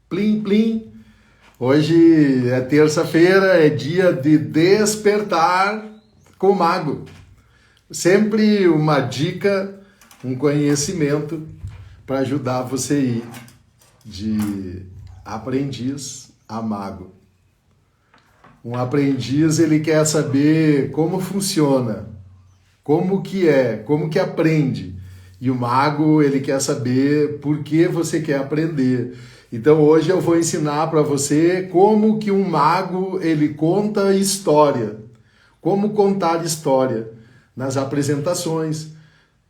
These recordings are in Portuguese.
Plim, plim. Hoje é terça-feira, é dia de despertar com o mago. Sempre uma dica, um conhecimento para ajudar você a ir de aprendiz a mago. Um aprendiz, ele quer saber como funciona, como que aprende. E o mago, ele quer saber por que você quer aprender. Então hoje eu vou ensinar para você como que um mago, ele conta história. Como contar história nas apresentações,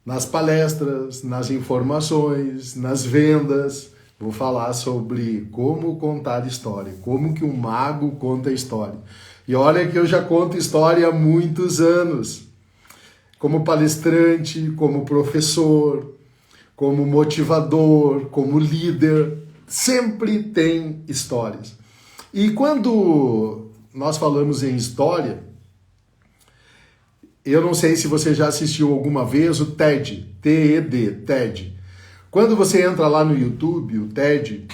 nas palestras, nas informações, nas vendas. Vou falar sobre como contar história, como que um mago conta história. E olha que eu já conto história há muitos anos. Como palestrante, como professor, como motivador, como líder, sempre tem histórias. E quando nós falamos em história, eu não sei se você já assistiu alguma vez o TED, T-E-D, TED. Quando você entra lá no YouTube, o TED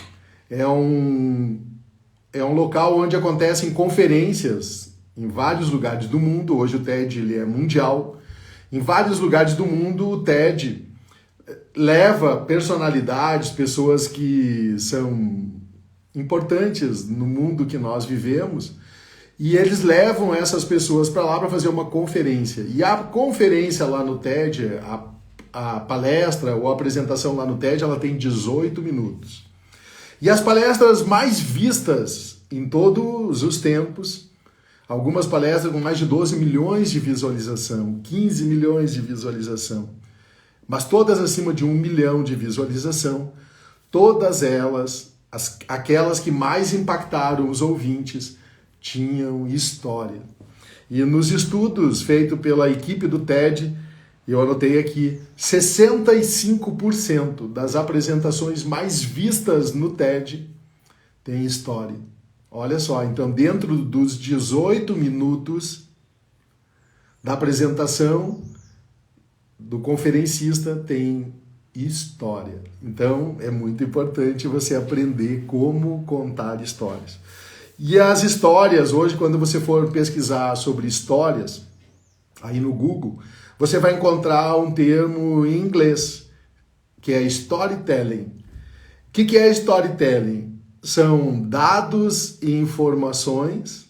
é um local onde acontecem conferências em vários lugares do mundo. Hoje o TED ele é mundial. Em vários lugares do mundo, o TED leva personalidades, pessoas que são importantes no mundo que nós vivemos, e eles levam essas pessoas para lá para fazer uma conferência. E a conferência lá no TED, a palestra ou a apresentação lá no TED, ela tem 18 minutos. E as palestras mais vistas em todos os tempos, algumas palestras com mais de 12 milhões de visualização, 15 milhões de visualização, mas todas acima de 1 milhão de visualização, todas elas, aquelas que mais impactaram os ouvintes, tinham história. E nos estudos feitos pela equipe do TED, eu anotei aqui, 65% das apresentações mais vistas no TED tem história. Olha só, então dentro dos 18 minutos da apresentação do conferencista tem história. Então é muito importante você aprender como contar histórias. E as histórias, hoje quando você for pesquisar sobre histórias, aí no Google, você vai encontrar um termo em inglês, que é storytelling. O que é storytelling? São dados e informações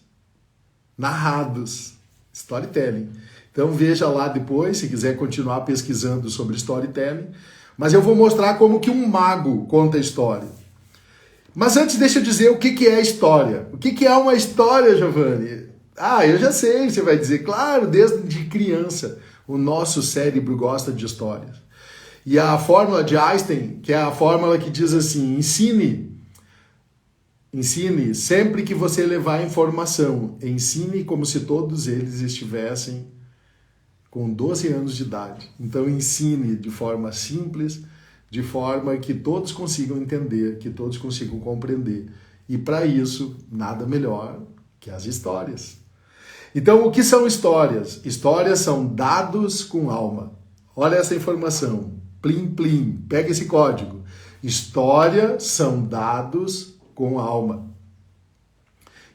narrados. Storytelling. Então veja lá depois, se quiser continuar pesquisando sobre storytelling. Mas eu vou mostrar como que um mago conta história. Mas antes deixa eu dizer o que é história. O que é uma história, Giovanni? Ah, eu já sei, você vai dizer. Claro, desde criança o nosso cérebro gosta de histórias. E a fórmula de Einstein, que é a fórmula que diz assim, ensine sempre que você levar informação. Ensine como se todos eles estivessem com 12 anos de idade. Então ensine de forma simples, de forma que todos consigam entender, que todos consigam compreender. E para isso, nada melhor que as histórias. Então, o que são histórias? Histórias são dados com alma. Olha essa informação. Plim, plim. Pega esse código. História são dados com alma.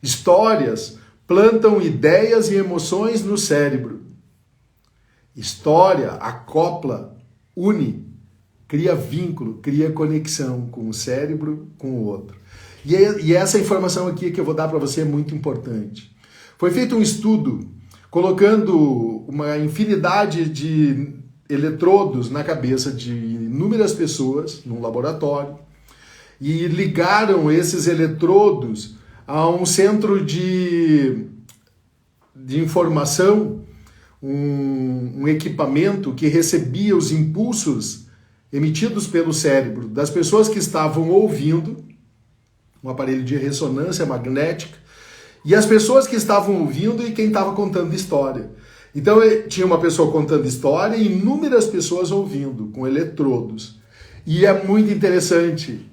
Histórias plantam ideias e emoções no cérebro. História acopla, une, cria vínculo, cria conexão com o cérebro, com o outro. E essa informação aqui que eu vou dar para você é muito importante. Foi feito um estudo colocando uma infinidade de eletrodos na cabeça de inúmeras pessoas num laboratório e ligaram esses eletrodos a um centro de informação, um equipamento que recebia os impulsos emitidos pelo cérebro das pessoas que estavam ouvindo, um aparelho de ressonância magnética, e as pessoas que estavam ouvindo e quem estava contando história. Então tinha uma pessoa contando história e inúmeras pessoas ouvindo, com eletrodos. E é muito interessante.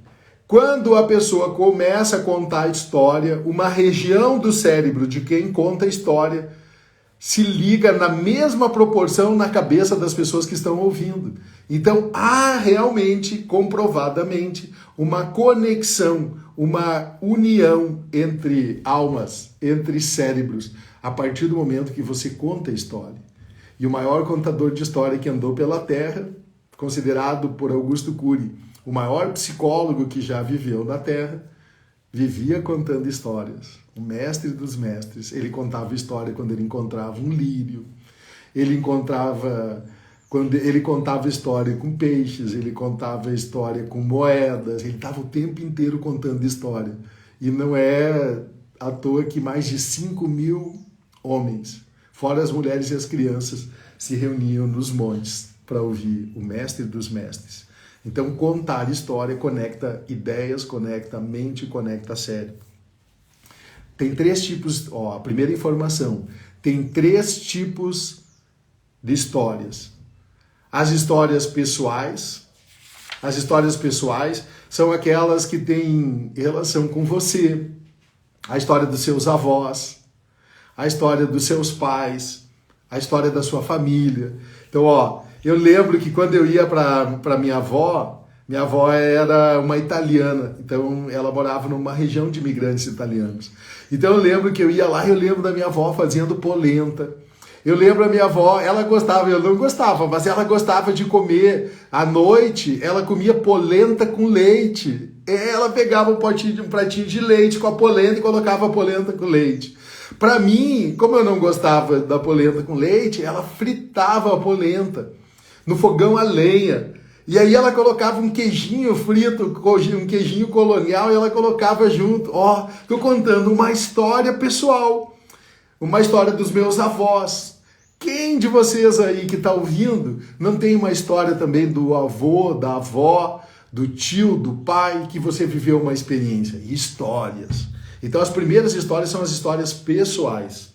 Quando a pessoa começa a contar a história, uma região do cérebro de quem conta a história se liga na mesma proporção na cabeça das pessoas que estão ouvindo. Então, há realmente, comprovadamente, uma conexão, uma união entre almas, entre cérebros, a partir do momento que você conta a história. E o maior contador de história que andou pela Terra, considerado por Augusto Cury o maior psicólogo que já viveu na Terra, vivia contando histórias. O mestre dos mestres. Ele contava história quando ele encontrava um lírio, quando ele contava história com peixes, ele contava história com moedas, ele estava o tempo inteiro contando história. E não é à toa que mais de 5.000 homens, fora as mulheres e as crianças, se reuniam nos montes para ouvir o mestre dos mestres. Então, contar história conecta ideias, conecta mente, conecta cérebro. Tem 3 tipos, a primeira informação, tem 3 tipos de histórias. As histórias pessoais são aquelas que têm relação com você, a história dos seus avós, a história dos seus pais, a história da sua família. Então, eu lembro que quando eu ia para minha avó era uma italiana, então ela morava numa região de imigrantes italianos. Então eu lembro que eu ia lá e eu lembro da minha avó fazendo polenta. Eu lembro da minha avó, ela gostava, eu não gostava, mas ela gostava de comer à noite, ela comia polenta com leite. Ela pegava um pratinho de leite com a polenta e colocava a polenta com leite. Para mim, como eu não gostava da polenta com leite, ela fritava a polenta no fogão a lenha. E aí ela colocava um queijinho frito, um queijinho colonial, e ela colocava junto. Estou contando uma história pessoal, uma história dos meus avós. Quem de vocês aí que está ouvindo não tem uma história também do avô, da avó, do tio, do pai, que você viveu uma experiência? Histórias. Então as primeiras histórias são as histórias pessoais.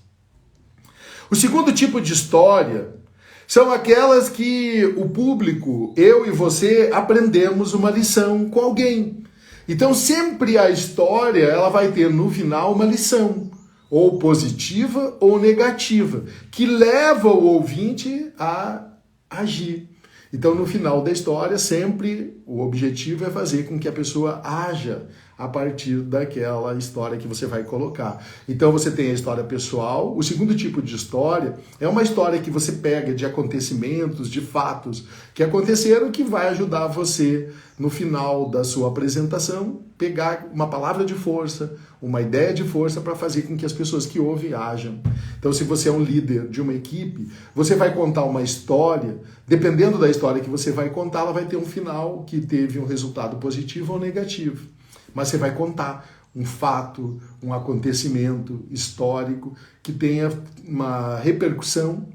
O segundo tipo de história são aquelas que o público, eu e você, aprendemos uma lição com alguém. Então sempre a história ela vai ter no final uma lição, ou positiva ou negativa, que leva o ouvinte a agir. Então no final da história sempre o objetivo é fazer com que a pessoa haja a partir daquela história que você vai colocar. Então você tem a história pessoal. O segundo tipo de história é uma história que você pega de acontecimentos, de fatos que aconteceram, que vai ajudar você no final da sua apresentação pegar uma palavra de força, uma ideia de força para fazer com que as pessoas que ouvem hajam. Então se você é um líder de uma equipe, você vai contar uma história, dependendo da história que você vai contar, ela vai ter um final que teve um resultado positivo ou negativo. Mas você vai contar um fato, um acontecimento histórico que tenha uma repercussão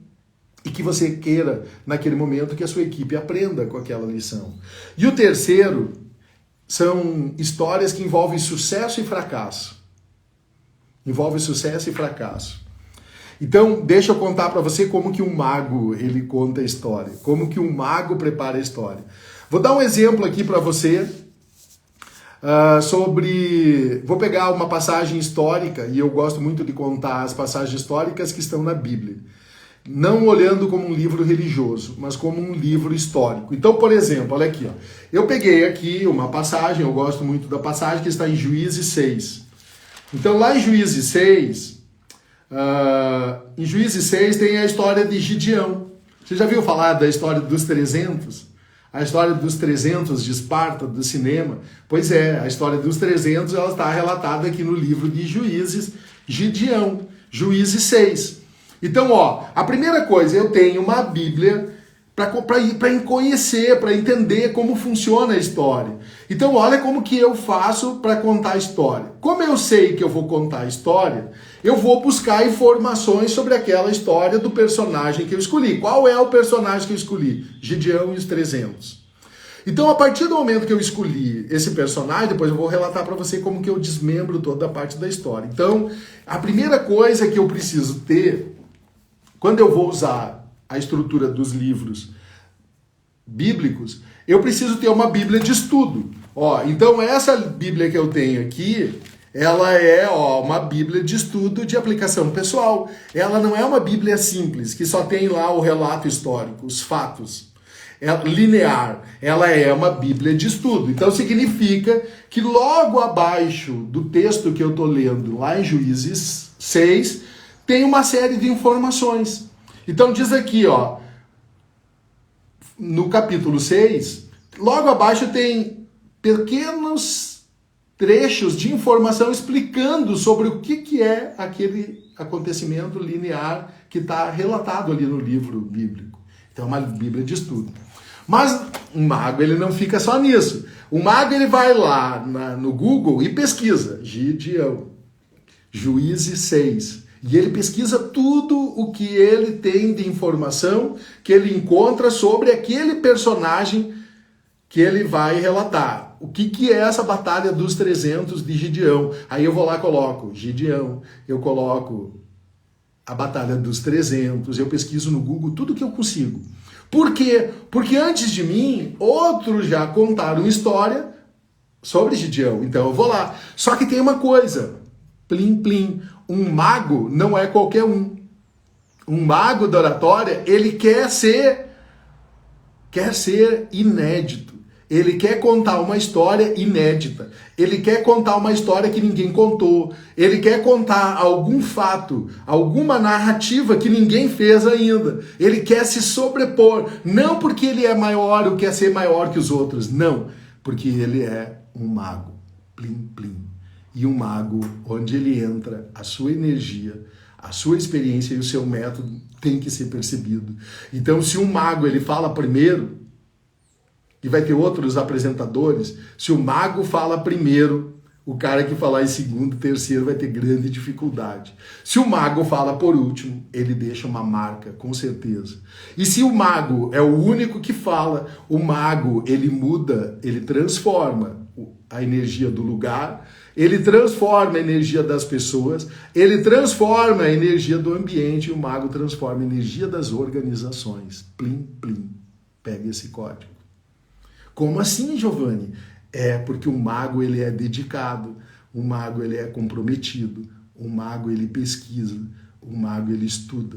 e que você queira, naquele momento, que a sua equipe aprenda com aquela lição. E o terceiro são histórias que envolvem sucesso e fracasso. Envolve sucesso e fracasso. Então, deixa eu contar para você como que um mago ele conta a história, como que um mago prepara a história. Vou dar um exemplo aqui para você. Vou pegar uma passagem histórica, e eu gosto muito de contar as passagens históricas que estão na Bíblia, não olhando como um livro religioso, mas como um livro histórico. Então, por exemplo, olha aqui, eu peguei aqui uma passagem, eu gosto muito da passagem que está em Juízes 6. Então lá em Juízes 6, tem a história de Gideão. Você já viu falar da história dos 300? A história dos 300 de Esparta, do cinema? Pois é, a história dos 300 ela está relatada aqui no livro de Juízes, Gideão, Juízes 6. Então, a primeira coisa, eu tenho uma Bíblia para conhecer, para entender como funciona a história. Então, olha como que eu faço para contar a história. Como eu sei que eu vou contar a história, eu vou buscar informações sobre aquela história do personagem que eu escolhi. Qual é o personagem que eu escolhi? Gideão e os 300. Então, a partir do momento que eu escolhi esse personagem, depois eu vou relatar para você como que eu desmembro toda a parte da história. Então, a primeira coisa que eu preciso ter, quando eu vou usar a estrutura dos livros bíblicos, eu preciso ter uma Bíblia de estudo. Então essa Bíblia que eu tenho aqui, Ela é uma Bíblia de estudo de aplicação pessoal. Ela não é uma Bíblia simples, que só tem lá o relato histórico, os fatos. É linear. Ela é uma Bíblia de estudo. Então significa que logo abaixo do texto que eu estou lendo, lá em Juízes 6, tem uma série de informações. Então diz aqui, no capítulo 6, logo abaixo tem pequenos trechos de informação explicando sobre o que é aquele acontecimento linear que está relatado ali no livro bíblico. Então é uma Bíblia de estudo. Mas o mago ele não fica só nisso. O mago ele vai lá no Google e pesquisa Gideão, Juízes 6. E ele pesquisa tudo o que ele tem de informação que ele encontra sobre aquele personagem que ele vai relatar. O que é essa batalha dos 300 de Gideão? Aí eu vou lá e coloco Gideão, eu coloco a batalha dos 300, eu pesquiso no Google tudo que eu consigo. Por quê? Porque antes de mim, outros já contaram história sobre Gideão. Então eu vou lá. Só que tem uma coisa, plim plim, um mago não é qualquer um. Um mago da oratória, ele quer ser inédito. Ele quer contar uma história inédita. Ele quer contar uma história que ninguém contou. Ele quer contar algum fato, alguma narrativa que ninguém fez ainda. Ele quer se sobrepor. Não porque ele é maior ou quer ser maior que os outros. Não. Porque ele é um mago. Plim, plim. E um mago, onde ele entra, a sua energia, a sua experiência e o seu método tem que ser percebido. Então, se um mago ele fala primeiro, e vai ter outros apresentadores, se o mago fala primeiro, o cara que falar em segundo, terceiro vai ter grande dificuldade. Se o mago fala por último, ele deixa uma marca, com certeza. E se o mago é o único que fala, o mago, ele muda, ele transforma a energia do lugar, ele transforma a energia das pessoas, ele transforma a energia do ambiente, e o mago transforma a energia das organizações. Plim, plim. Pega esse código. Como assim, Giovanni? É porque o mago ele é dedicado, o mago ele é comprometido, o mago ele pesquisa, o mago ele estuda.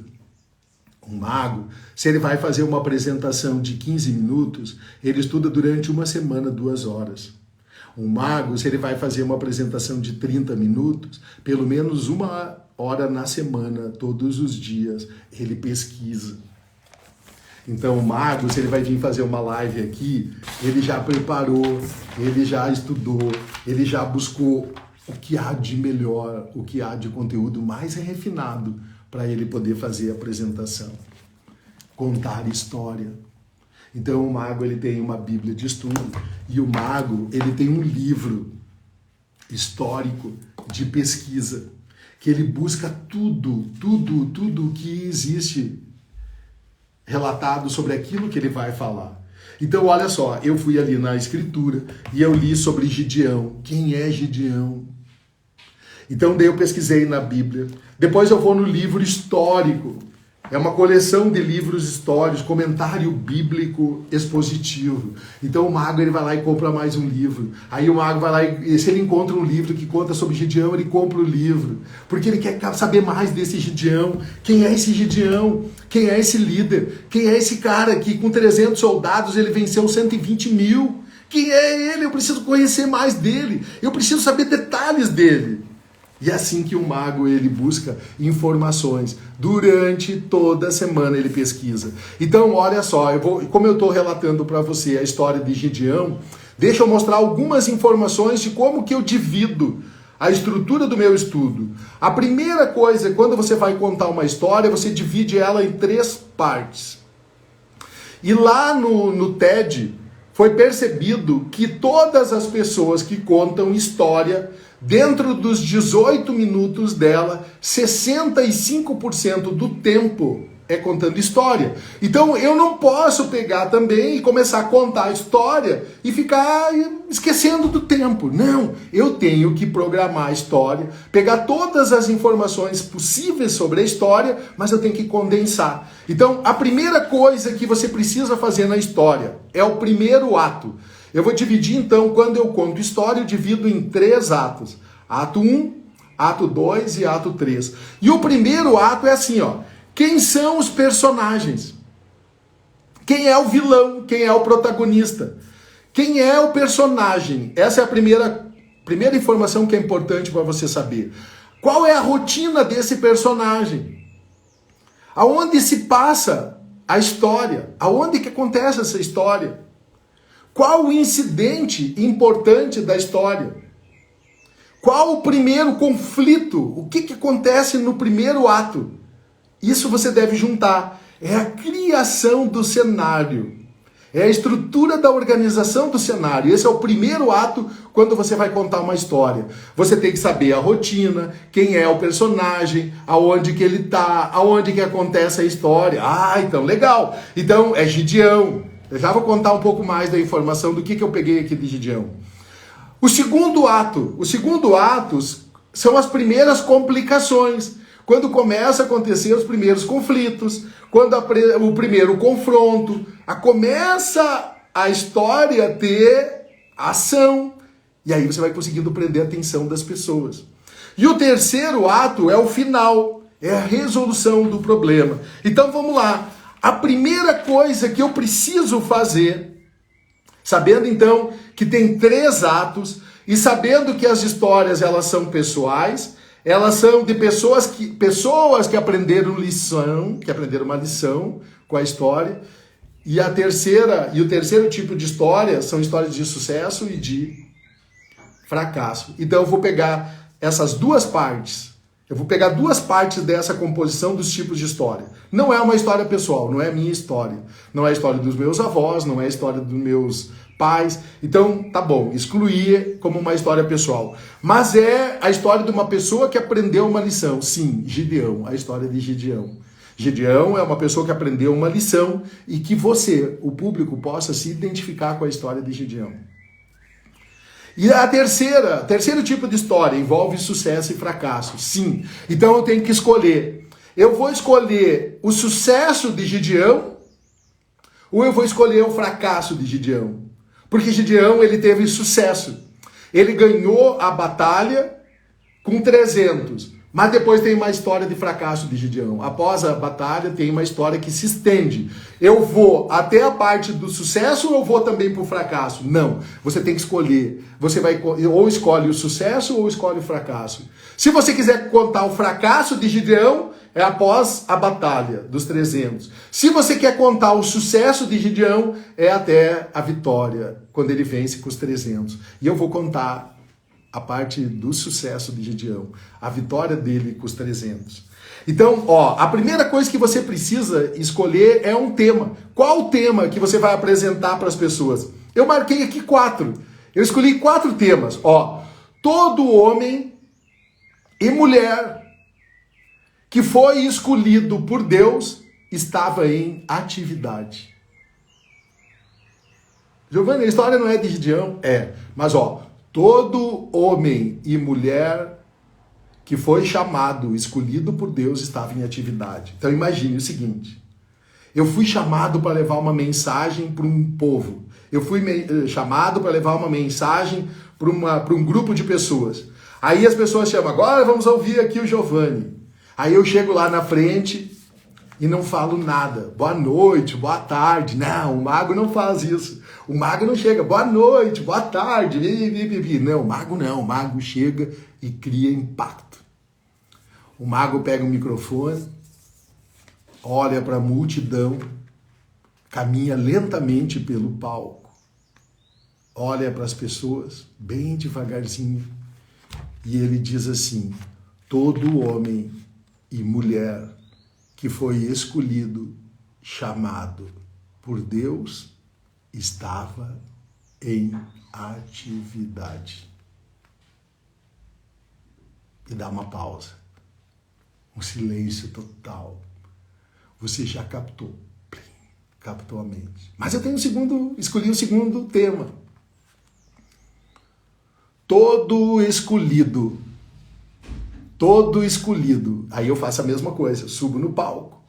O mago, se ele vai fazer uma apresentação de 15 minutos, ele estuda durante uma semana, 2 horas. O mago, se ele vai fazer uma apresentação de 30 minutos, pelo menos 1 hora na semana, todos os dias, ele pesquisa. Então o mago, se ele vai vir fazer uma live aqui, ele já preparou, ele já estudou, ele já buscou o que há de melhor, o que há de conteúdo mais refinado para ele poder fazer a apresentação. Contar história. Então o mago ele tem uma Bíblia de estudo e o mago ele tem um livro histórico de pesquisa que ele busca tudo que existe relatado sobre aquilo que ele vai falar. Então, olha só, eu fui ali na escritura e eu li sobre Gideão. Quem é Gideão? Então, daí eu pesquisei na Bíblia. Depois eu vou no livro histórico. É uma coleção de livros históricos, comentário bíblico expositivo. Então o mago ele vai lá e compra mais um livro. Aí o mago vai lá e se ele encontra um livro que conta sobre Gideão, ele compra o livro. Porque ele quer saber mais desse Gideão. Quem é esse Gideão? Quem é esse líder? Quem é esse cara que com 300 soldados ele venceu 120 mil? Quem é ele? Eu preciso conhecer mais dele. Eu preciso saber detalhes dele. E é assim que o mago ele busca informações. Durante toda a semana ele pesquisa. Então, olha só, como eu estou relatando para você a história de Gideão, deixa eu mostrar algumas informações de como que eu divido a estrutura do meu estudo. A primeira coisa, quando você vai contar uma história, você divide ela em 3 partes. E lá no TED, foi percebido que todas as pessoas que contam história, dentro dos 18 minutos dela, 65% do tempo é contando história. Então eu não posso pegar também e começar a contar a história e ficar esquecendo do tempo. Não, eu tenho que programar a história, pegar todas as informações possíveis sobre a história, mas eu tenho que condensar. Então a primeira coisa que você precisa fazer na história é o primeiro ato. Eu vou dividir então, quando eu conto história, eu divido em 3 atos. Ato 1, ato 2 e ato 3. E o primeiro ato é assim, ó. Quem são os personagens? Quem é o vilão? Quem é o protagonista? Quem é o personagem? Essa é a primeira informação que é importante para você saber. Qual é a rotina desse personagem? Aonde se passa a história? Aonde que acontece essa história? Qual o incidente importante da história? Qual o primeiro conflito? O que acontece no primeiro ato? Isso você deve juntar. É a criação do cenário. É a estrutura da organização do cenário. Esse é o primeiro ato quando você vai contar uma história. Você tem que saber a rotina, quem é o personagem, aonde que ele tá, aonde que acontece a história. Ah, então legal. Então é Gideão. Eu já vou contar um pouco mais da informação do que eu peguei aqui de Gideão. Os segundo atos são as primeiras complicações. Quando começa a acontecer os primeiros conflitos, quando o primeiro confronto, começa a história a ter ação. E aí você vai conseguindo prender a atenção das pessoas. E o terceiro ato é o final, é a resolução do problema. Então vamos lá. A primeira coisa que eu preciso fazer, sabendo então que tem 3 atos, e sabendo que as histórias elas são pessoais, elas são de pessoas que aprenderam uma lição com a história. E o terceiro tipo de história são histórias de sucesso e de fracasso. Então eu vou pegar essas 2 partes. Eu vou pegar 2 partes dessa composição dos tipos de história. Não é uma história pessoal, não é a minha história. Não é a história dos meus avós, não é a história dos meus pais. Então, tá bom, excluir como uma história pessoal. Mas é a história de uma pessoa que aprendeu uma lição. Sim, Gideão, a história de Gideão. Gideão é uma pessoa que aprendeu uma lição e que você, o público, possa se identificar com a história de Gideão. E terceiro tipo de história envolve sucesso e fracasso. Sim, então eu tenho que escolher. Eu vou escolher o sucesso de Gideão ou eu vou escolher o fracasso de Gideão? Porque Gideão, ele teve sucesso. Ele ganhou a batalha com 300. Mas depois tem uma história de fracasso de Gideão. Após a batalha, tem uma história que se estende. Eu vou até a parte do sucesso ou eu vou também para o fracasso? Não. Você tem que escolher. Você vai ou escolhe o sucesso ou escolhe o fracasso. Se você quiser contar o fracasso de Gideão, é após a batalha dos 300. Se você quer contar o sucesso de Gideão, é até a vitória, quando ele vence com os 300. E eu vou contar a parte do sucesso de Gideão, a vitória dele com os 300. Então, a primeira coisa que você precisa escolher é um tema. Qual o tema que você vai apresentar para as pessoas? Eu marquei aqui 4. Eu escolhi 4 temas. Todo homem e mulher que foi escolhido por Deus estava em atividade. Giovanni, a história não é de Gideão? É. Mas todo homem e mulher que foi chamado, escolhido por Deus, estava em atividade. Então imagine o seguinte. Eu fui chamado para levar uma mensagem para um povo. Eu fui chamado para levar uma mensagem para um grupo de pessoas. Aí as pessoas chamam, agora vamos ouvir aqui o Giovanni. Aí eu chego lá na frente e não falo nada. Boa noite, boa tarde. Não, o mago não faz isso. O mago não chega, boa noite, boa tarde. Não, o mago não. O mago chega e cria impacto. O mago pega o microfone, olha para a multidão, caminha lentamente pelo palco, olha para as pessoas, bem devagarzinho, e ele diz assim, todo homem e mulher que foi escolhido, chamado por Deus, estava em atividade. E dá uma pausa. Um silêncio total. Você já captou. Captou a mente. Mas eu tenho escolhi o segundo tema. Todo escolhido. Aí eu faço a mesma coisa. Subo no palco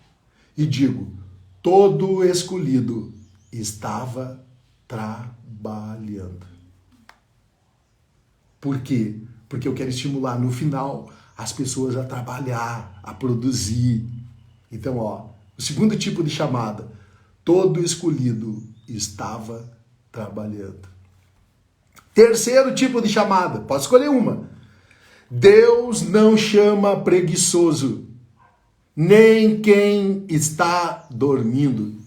e digo, todo escolhido estava trabalhando. Por quê? Porque eu quero estimular no final as pessoas a trabalhar, a produzir. Então, ó, o segundo tipo de chamada, todo escolhido estava trabalhando. Terceiro tipo de chamada, pode escolher uma. Deus não chama preguiçoso, nem quem está dormindo.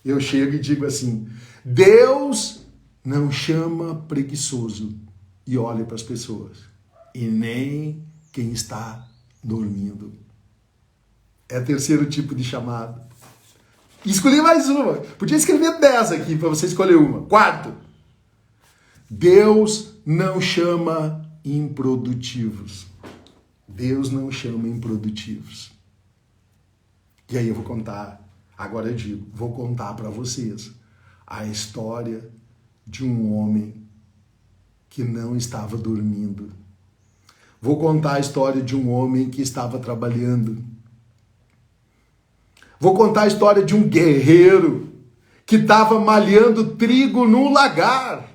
Eu chego e digo assim, Deus não chama preguiçoso, e olha para as pessoas, e nem quem está dormindo. É o terceiro tipo de chamada. Escolhi mais uma. Podia escrever 10 aqui para você escolher uma. Quarto. Deus não chama improdutivos. Deus não chama improdutivos. E aí eu vou contar, agora eu digo, vou contar para vocês a história de um homem que não estava dormindo. Vou contar a história de um homem que estava trabalhando. Vou contar a história de um guerreiro que estava malhando trigo no lagar.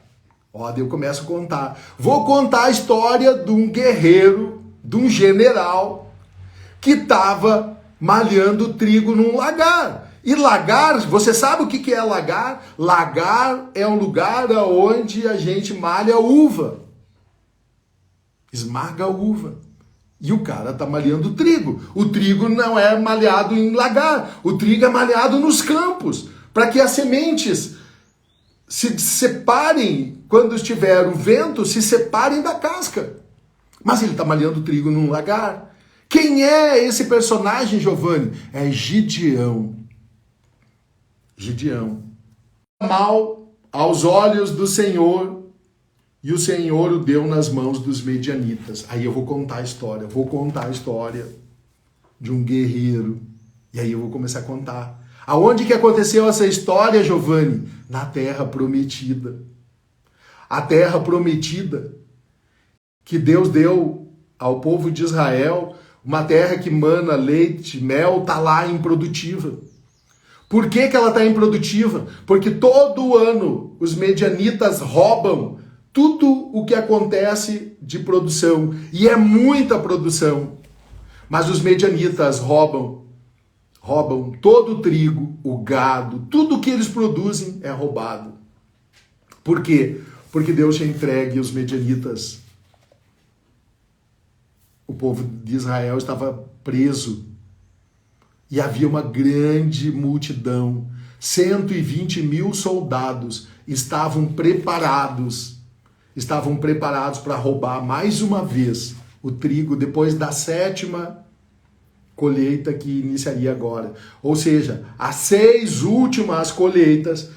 Ó, daí eu começo a contar. Vou contar a história de um guerreiro, de um general, que estava malhando trigo num lagar. E lagar, você sabe o que é lagar? Lagar é um lugar onde a gente malha uva. Esmaga a uva. E o cara está malhando trigo. O trigo não é malhado em lagar. O trigo é malhado nos campos. Para que as sementes se separem, quando estiver o vento, se separem da casca. Mas ele está malhando trigo num lagar. Quem é esse personagem, Giovanni? É Gideão. Gideão. Mal aos olhos do Senhor, e o Senhor o deu nas mãos dos medianitas. Aí eu vou contar a história. Vou contar a história de um guerreiro. E aí eu vou começar a contar. Aonde que aconteceu essa história, Giovanni? Na Terra Prometida. A Terra Prometida que Deus deu ao povo de Israel, uma terra que mana leite, mel, está lá improdutiva. Por que ela está improdutiva? Porque todo ano os medianitas roubam tudo o que acontece de produção. E é muita produção. Mas os medianitas roubam todo o trigo, o gado, tudo que eles produzem é roubado. Por quê? Porque Deus tinha entregue os medianitas. O povo de Israel estava preso. E havia uma grande multidão. 120 mil soldados estavam preparados para roubar mais uma vez o trigo depois da 7ª colheita que iniciaria agora. Ou seja, as 6 últimas colheitas,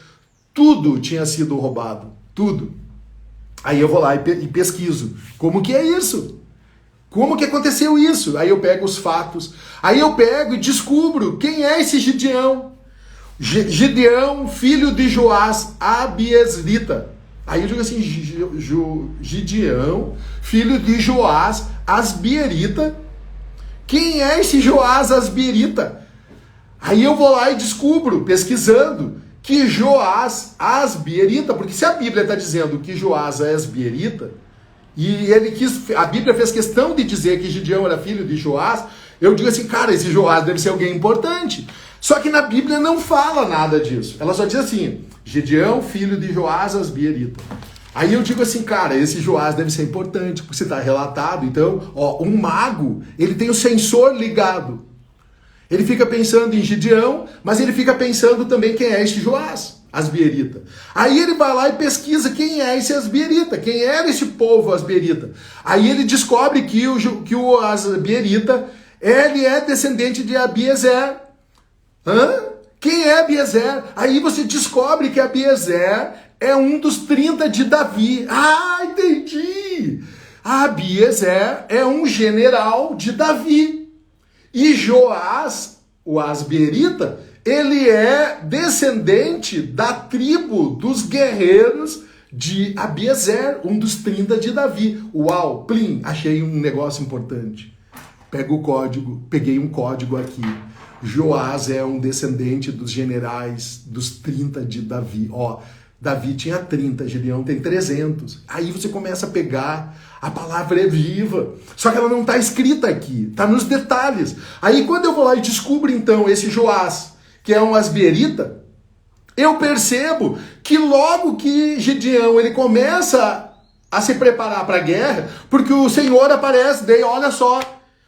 tudo tinha sido roubado. Tudo. Aí eu vou lá e pesquiso. Como que é isso? Como que aconteceu isso? Aí eu pego os fatos. Aí eu pego e descubro quem é esse Gideão. Gideão, filho de Joás, abiesrita. Aí eu digo assim, Gideão, filho de Joás, asbierita. Quem é esse Joás asbierita? Aí eu vou lá e descubro, pesquisando, que Joás asbierita, porque se a Bíblia está dizendo que Joás é asbierita, e a Bíblia fez questão de dizer que Gideão era filho de Joás, eu digo assim, cara, esse Joás deve ser alguém importante. Só que na Bíblia não fala nada disso. Ela só diz assim, Gideão, filho de Joás asbierita. Aí eu digo assim, cara, esse Joás deve ser importante, porque está relatado. Então, ó, um mago, ele tem o sensor ligado. Ele fica pensando em Gideão, mas ele fica pensando também quem é este Joás, asbierita. Aí ele vai lá e pesquisa quem é esse asbierita, quem era esse povo asbierita. Aí ele descobre que o asbierita, ele é descendente de Abiezer. Quem é Abiezer? Aí você descobre que Abiezer é um dos 30 de Davi. Ah, entendi! Abiezer é um general de Davi. E Joás, o asbierita, ele é descendente da tribo dos guerreiros de Abiezer, um dos 30 de Davi. Uau, plim, achei um negócio importante. Pego o código, peguei um código aqui. Joás é um descendente dos generais dos 30 de Davi. Ó, Davi tinha 30, Gideão tem 300. Aí você começa a pegar, a palavra é viva, só que ela não está escrita aqui, está nos detalhes. Aí quando eu vou lá e descubro então esse Joás, que é um asbierita, eu percebo que logo que Gideão ele começa a se preparar para a guerra, porque o Senhor aparece, daí olha só,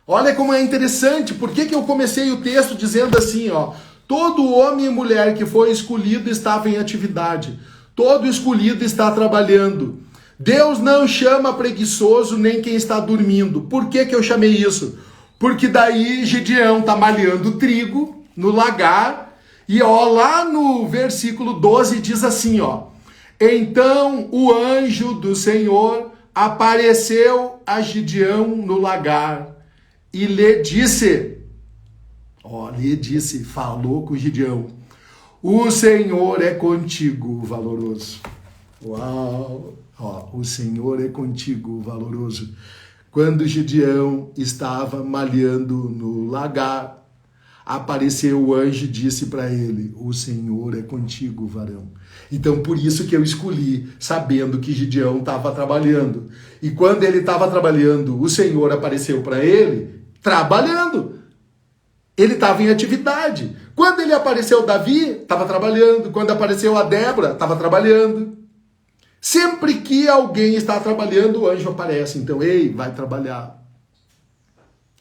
olha como é interessante, por que eu comecei o texto dizendo assim, ó, todo homem e mulher que foi escolhido estava em atividade, todo escolhido está trabalhando. Deus não chama preguiçoso nem quem está dormindo. Por que eu chamei isso? Porque daí Gideão está malhando trigo no lagar, e ó, lá no versículo 12 diz assim, ó, então o anjo do Senhor apareceu a Gideão no lagar e lhe disse, falou com Gideão, o Senhor é contigo, valoroso. Uau! O Senhor é contigo, valoroso. Quando Gideão estava malhando no lagar, apareceu o anjo e disse para ele, o Senhor é contigo, varão. Então, por isso que eu escolhi, sabendo que Gideão estava trabalhando. E quando ele estava trabalhando, o Senhor apareceu para ele, trabalhando. Ele estava em atividade. Quando ele apareceu Davi, estava trabalhando. Quando apareceu a Débora, estava trabalhando. Sempre que alguém está trabalhando, o anjo aparece. Então, ei, vai trabalhar.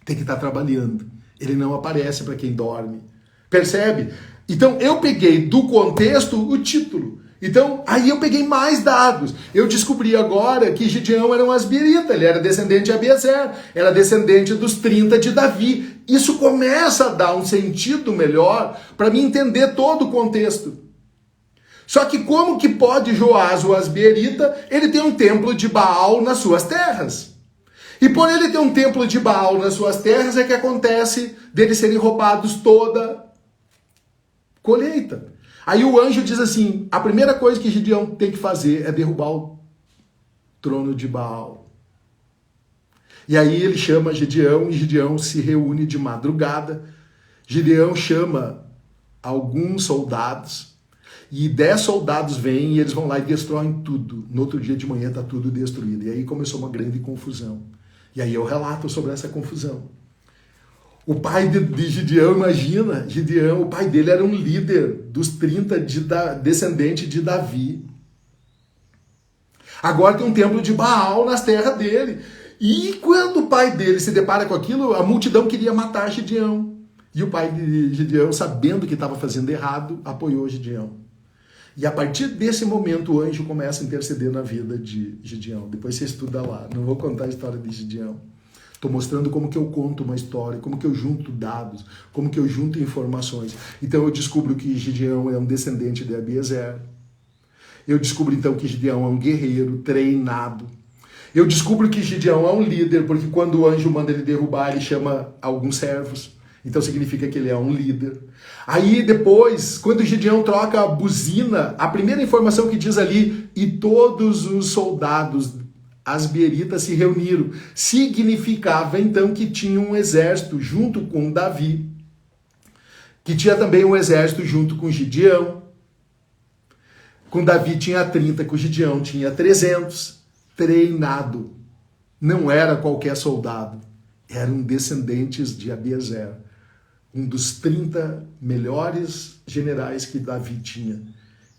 Tem que estar trabalhando. Ele não aparece para quem dorme. Percebe? Então, eu peguei do contexto o título. Então, aí eu peguei mais dados. Eu descobri agora que Gideão era um asbierita, ele era descendente de Abiezer, era descendente dos 30 de Davi. Isso começa a dar um sentido melhor para mim entender todo o contexto. Só que como que pode Joás, o asbierita, ele tem um templo de Baal nas suas terras? E por ele ter um templo de Baal nas suas terras é que acontece deles serem roubados toda colheita. Aí o anjo diz assim, a primeira coisa que Gideão tem que fazer é derrubar o trono de Baal. E aí ele chama Gideão e Gideão se reúne de madrugada. Gideão chama alguns soldados e 10 soldados vêm e eles vão lá e destroem tudo. No outro dia de manhã está tudo destruído. E aí começou uma grande confusão. E aí eu relato sobre essa confusão. O pai de Gideão, imagina, Gideão, o pai dele era um líder dos 30 descendente de Davi. Agora tem um templo de Baal nas terras dele. E quando o pai dele se depara com aquilo, a multidão queria matar Gideão. E o pai de Gideão, sabendo que estava fazendo errado, apoiou Gideão. E a partir desse momento o anjo começa a interceder na vida de Gideão. Depois você estuda lá, não vou contar a história de Gideão. Estou mostrando como que eu conto uma história, como que eu junto dados, como que eu junto informações. Então eu descubro que Gideão é um descendente de Abiezer. Eu descubro então que Gideão é um guerreiro treinado. Eu descubro que Gideão é um líder, porque quando o anjo manda ele derrubar, ele chama alguns servos. Então significa que ele é um líder. Aí depois, quando Gideão troca a buzina, a primeira informação que diz ali, e todos os soldados asbieritas se reuniram. Significava então que tinha um exército junto com Davi, que tinha também um exército junto com Gideão. Com Davi tinha 30, com Gideão tinha 300, treinado. Não era qualquer soldado, eram descendentes de Abiezer, um dos 30 melhores generais que Davi tinha.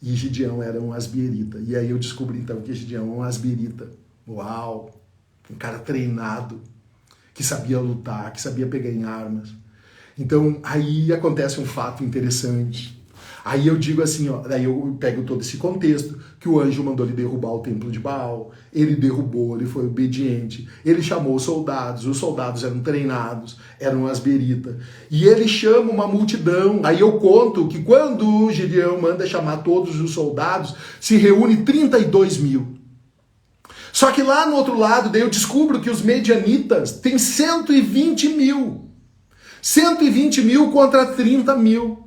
E Gideão era um asbierita. E aí eu descobri então que Gideão é um asbierita. Uau! Um cara treinado, que sabia lutar, que sabia pegar em armas. Então, aí acontece um fato interessante. Aí eu digo assim, ó, daí eu pego todo esse contexto, que o anjo mandou ele derrubar o templo de Baal, ele derrubou, ele foi obediente, ele chamou os soldados eram treinados, eram asbierita, e ele chama uma multidão. Aí eu conto que quando Gideão manda chamar todos os soldados, se reúne 32 mil. Só que lá no outro lado, daí eu descubro que os medianitas têm 120 mil. 120 mil contra 30 mil.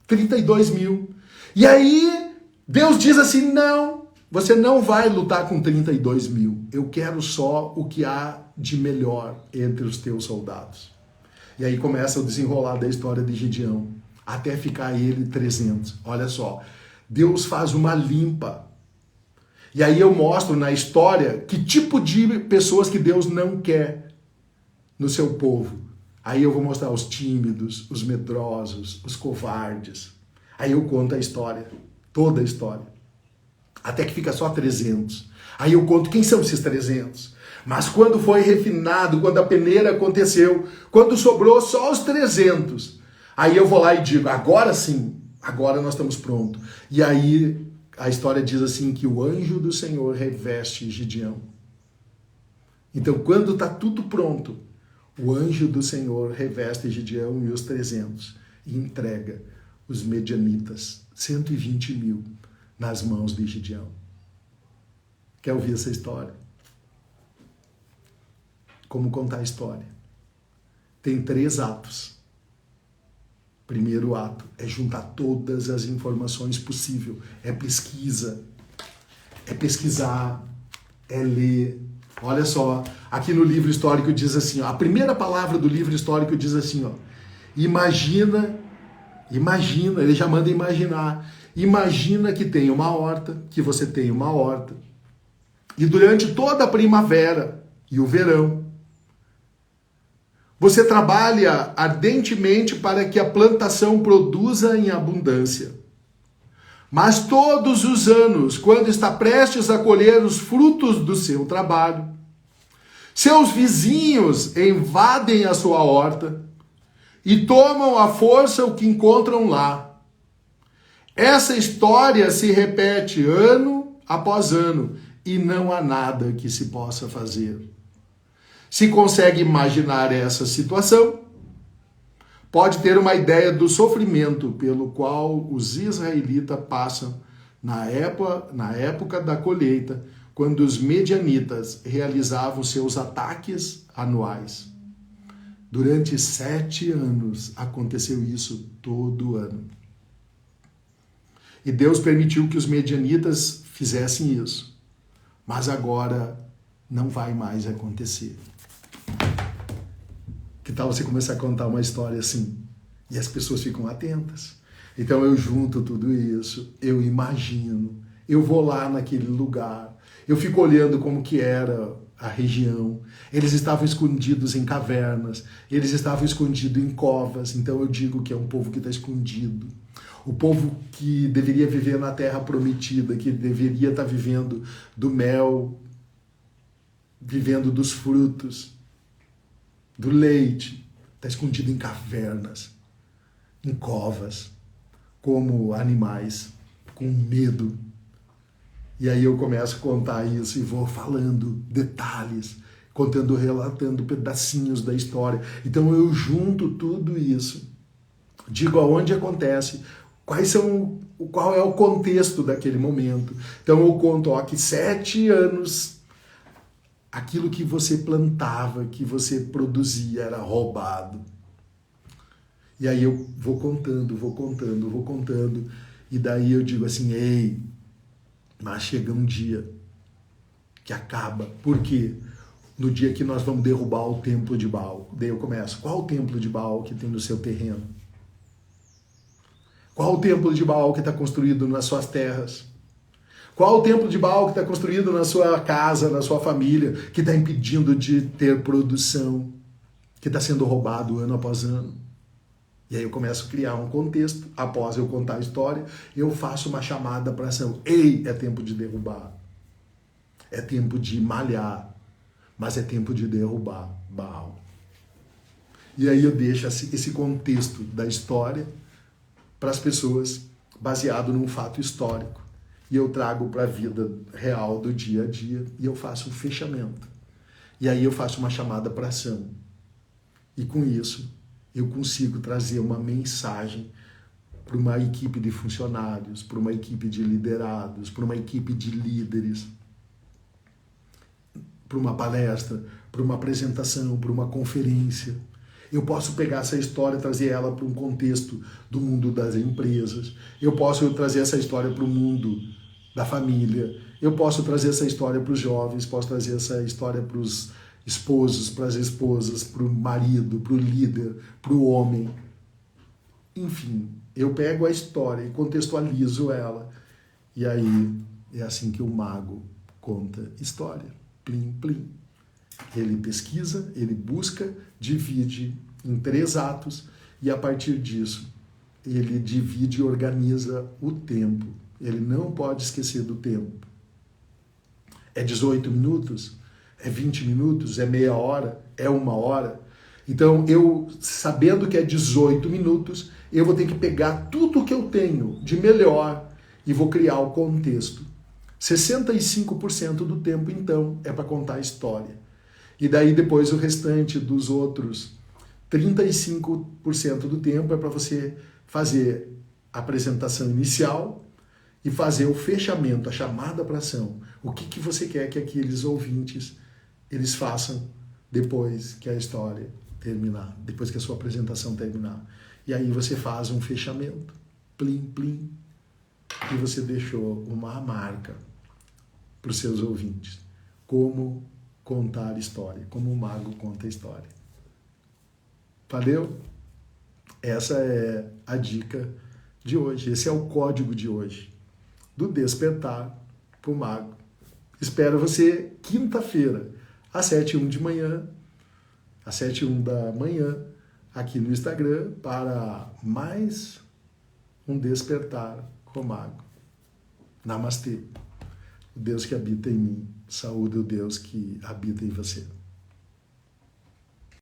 32 mil. E aí, Deus diz assim, não, você não vai lutar com 32 mil. Eu quero só o que há de melhor entre os teus soldados. E aí começa o desenrolar da história de Gideão, até ficar ele 300. Olha só, Deus faz uma limpa. E aí eu mostro na história que tipo de pessoas que Deus não quer no seu povo. Aí eu vou mostrar os tímidos, os medrosos, os covardes. Aí eu conto a história, toda a história. Até que fica só 300. Aí eu conto quem são esses 300. Mas quando foi refinado, quando a peneira aconteceu, quando sobrou só os 300, aí eu vou lá e digo, agora sim, agora nós estamos prontos. E aí a história diz assim que o anjo do Senhor reveste Gideão. Então quando está tudo pronto, o anjo do Senhor reveste Gideão e os 300 e entrega os medianitas, 120 mil, nas mãos de Gideão. Quer ouvir essa história? Como contar a história? Tem 3 atos. Primeiro ato é juntar todas as informações possíveis. É pesquisa. É pesquisar. É ler. Olha só, aqui no livro histórico diz assim, ó, a primeira palavra do livro histórico diz assim, ó, imagina, ele já manda imaginar. Imagina que tem uma horta, que você tem uma horta. E durante toda a primavera e o verão, você trabalha ardentemente para que a plantação produza em abundância. Mas todos os anos, quando está prestes a colher os frutos do seu trabalho, seus vizinhos invadem a sua horta e tomam à força o que encontram lá. Essa história se repete ano após ano e não há nada que se possa fazer. Se consegue imaginar essa situação, pode ter uma ideia do sofrimento pelo qual os israelitas passam na época da colheita, quando os medianitas realizavam seus ataques anuais. Durante 7 anos aconteceu isso todo ano. E Deus permitiu que os medianitas fizessem isso. Mas agora não vai mais acontecer. Que tal você começar a contar uma história assim? E as pessoas ficam atentas. Então eu junto tudo isso, eu imagino, eu vou lá naquele lugar, eu fico olhando como que era a região. Eles estavam escondidos em cavernas, eles estavam escondidos em covas, então eu digo que é um povo que está escondido. O povo que deveria viver na terra prometida, que deveria estar vivendo do mel, vivendo dos frutos, do leite, está escondido em cavernas, em covas, como animais, com medo. E aí eu começo a contar isso e vou falando detalhes, contando, relatando pedacinhos da história. Então eu junto tudo isso, digo aonde acontece, qual é o contexto daquele momento. Então eu conto que 7 anos aquilo que você plantava, que você produzia era roubado. E aí eu vou contando, e daí eu digo assim, ei, mas chega um dia que acaba. Por quê? No dia que nós vamos derrubar o templo de Baal. Daí eu começo, qual o templo de Baal que tem no seu terreno? Qual o templo de Baal que está construído nas suas terras? Qual o templo de Baal que está construído na sua casa, na sua família, que está impedindo de ter produção, que está sendo roubado ano após ano? E aí eu começo a criar um contexto, após eu contar a história, eu faço uma chamada para ação. Ei, é tempo de derrubar. É tempo de malhar, mas é tempo de derrubar Baal. E aí eu deixo esse contexto da história para as pessoas, baseado num fato histórico. E eu trago para a vida real do dia a dia e eu faço um fechamento. E aí eu faço uma chamada para ação. E com isso, eu consigo trazer uma mensagem para uma equipe de funcionários, para uma equipe de liderados, para uma equipe de líderes, para uma palestra, para uma apresentação, para uma conferência. Eu posso pegar essa história e trazer ela para um contexto do mundo das empresas. Eu posso trazer essa história para o mundo da família. Eu posso trazer essa história para os jovens, posso trazer essa história para os esposos, para as esposas, para o marido, para o líder, para o homem. Enfim, eu pego a história e contextualizo ela E aí é assim que o mago conta história. Plim, plim. Ele pesquisa, ele busca, divide em 3 atos e a partir disso ele divide e organiza o tempo. Ele não pode esquecer do tempo. É 18 minutos? É 20 minutos? É meia hora? É 1 hora? Então, eu, sabendo que é 18 minutos, eu vou ter que pegar tudo que eu tenho de melhor e vou criar o contexto. 65% do tempo, então, é para contar a história. E daí, depois, o restante dos outros 35% do tempo é para você fazer a apresentação inicial e fazer o fechamento, a chamada para ação. O que você quer que aqueles ouvintes eles façam depois que a história terminar, depois que a sua apresentação terminar. E aí você faz um fechamento, plim, plim, e você deixou uma marca para os seus ouvintes. Como contar história, como o mago conta a história. Valeu? Essa é a dica de hoje, esse é o código de hoje, do Despertar com o Mago. Espero você quinta-feira, às 7h01 de manhã, às 7h01 da manhã, aqui no Instagram, para mais um Despertar com o Mago. Namastê. O Deus que habita em mim, saúde o Deus que habita em você.